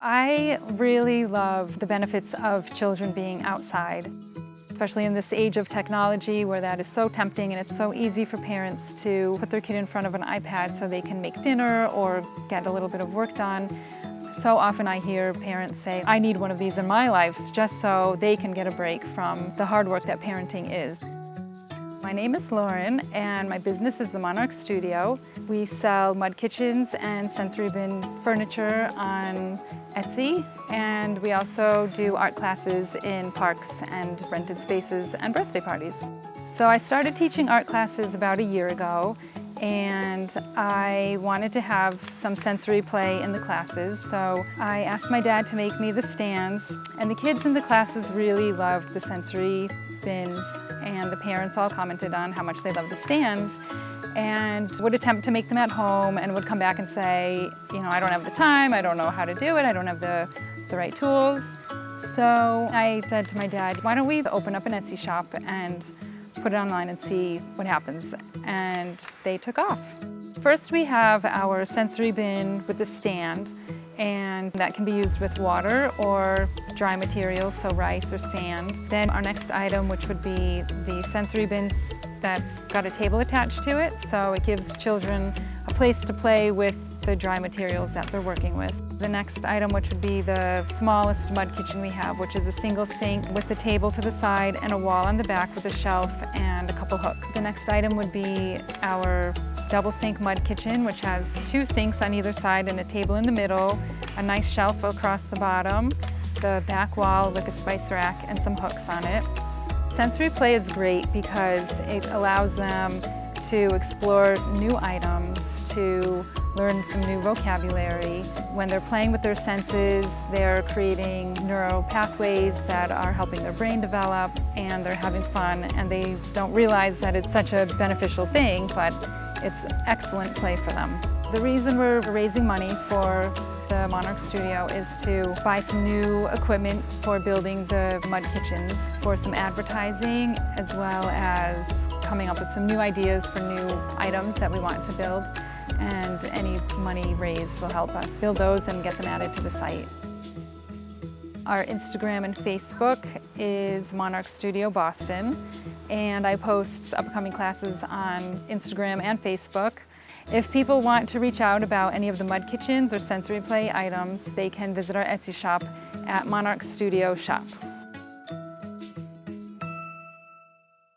I really love the benefits of children being outside, especially in this age of technology where that is so tempting and it's so easy for parents to put their kid in front of an iPad so they can make dinner or get a little bit of work done. So often I hear parents say, I need one of these in my life just so they can get a break from the hard work that parenting is. My name is Lauren and my business is the Monarch Studio. We sell mud kitchens and sensory bin furniture on Etsy, and we also do art classes in parks and rented spaces and birthday parties. So I started teaching art classes about a year ago, and I wanted to have some sensory play in the classes, so I asked my dad to make me the stands, and the kids in the classes really loved the sensory bins, and the parents all commented on how much they loved the stands and would attempt to make them at home and would come back and say, I don't have the time, I don't know how to do it, I don't have the right tools. So I said to my dad, why don't we open up an Etsy shop and put it online and see what happens? And they took off. First we have our sensory bin with the stand, and that can be used with water or dry materials, so rice or sand. Then our next item, which would be the sensory bins that's got a table attached to it, so it gives children a place to play with the dry materials that they're working with. The next item, which would be the smallest mud kitchen we have, which is a single sink with a table to the side and a wall on the back with a shelf and a couple hooks. The next item would be our double sink mud kitchen, which has 2 sinks on either side and a table in the middle, a nice shelf across the bottom, the back wall with a spice rack and some hooks on it. Sensory play is great because it allows them to explore new items, to learn some new vocabulary. When they're playing with their senses, they're creating neural pathways that are helping their brain develop, and they're having fun, and they don't realize that it's such a beneficial thing, but it's excellent play for them. The reason we're raising money for the Monarch Studio is to buy some new equipment for building the mud kitchens, for some advertising, as well as coming up with some new ideas for new items that we want to build. And any money raised will help us build those and get them added to the site. Our Instagram and Facebook is Monarch Studio Boston, and I post upcoming classes on Instagram and Facebook. If people want to reach out about any of the mud kitchens or sensory play items, they can visit our Etsy shop at Monarch Studio Shop.